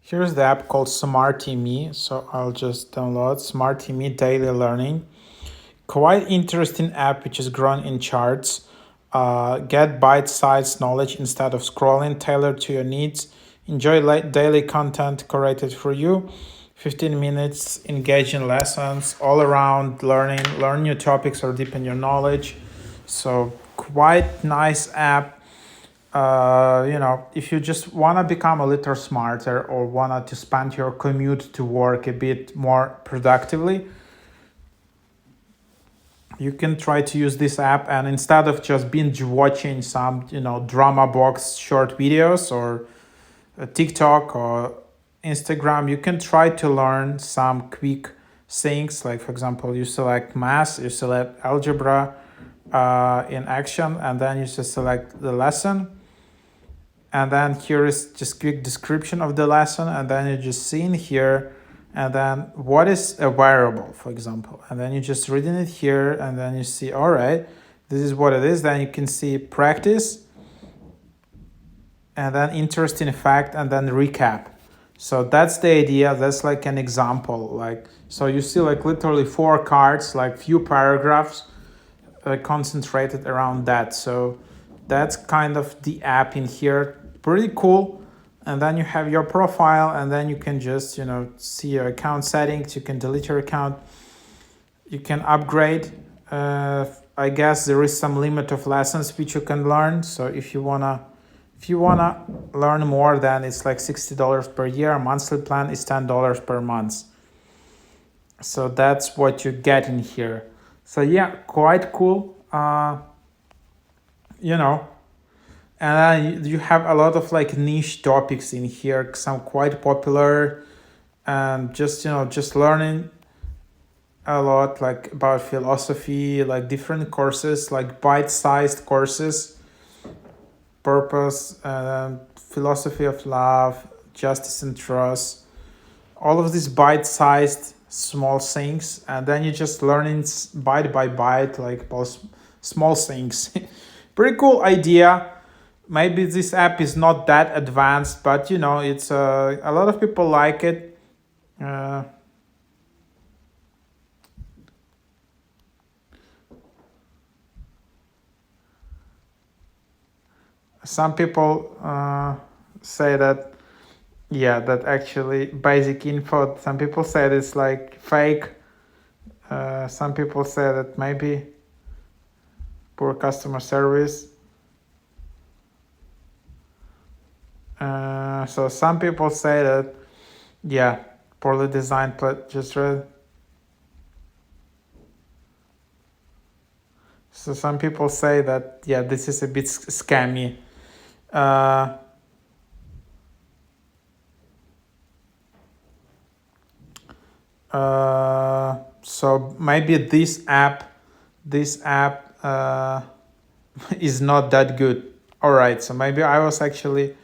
Here's the app called SmartyMe. So I'll just download SmartyMe Daily Learning. Quite interesting app which is grown in charts. Get bite-sized knowledge instead of scrolling, tailored to your needs. Enjoy daily content curated for you. 15 minutes, engaging lessons, all around learning, learn new topics or deepen your knowledge. So quite nice app. If you just want to become a little smarter or want to spend your commute to work a bit more productively, you can try to use this app, and instead of just binge watching some drama box short videos or TikTok or Instagram, you can try to learn some quick things. Like, for example, you select math, you select algebra in action, and then you just select the lesson. And then here is just quick description of the lesson, and then you just see in here, and then what is a variable, for example, and then you just reading it here, and then you see, all right, this is what it is. Then you can see practice, and then interesting fact, and then recap. So that's the idea. That's like an example. Like, so you see like literally 4 cards, like few paragraphs concentrated around that. So that's kind of the app in here. Pretty cool. And then you have your profile, and then you can just see your account settings. You can delete your account. You can upgrade. I guess there is some limit of lessons which you can learn. So if you wanna learn more, then it's like $60 per year. Monthly plan is $10 per month. So that's what you get in here. So yeah, quite cool. And you have a lot of like niche topics in here, some quite popular, and just learning a lot like about philosophy, like different courses, like bite-sized courses, purpose, philosophy of love, justice and trust, all of these bite-sized small things, and then you just learning bite by bite, like about small things. Pretty cool idea. Maybe this app is not that advanced, but it's a lot of people like it. Some people say that, yeah, that actually basic info. Some people say it's like fake. Some people say that maybe poor customer service. So some people say that, yeah, poorly designed, but just read. So some people say that, yeah, this is a bit scammy. So maybe this app is not that good. All right, so maybe I was actually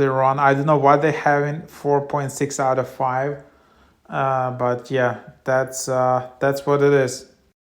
wrong. I don't know what they have in 4.6 out of 5, but yeah, that's what it is.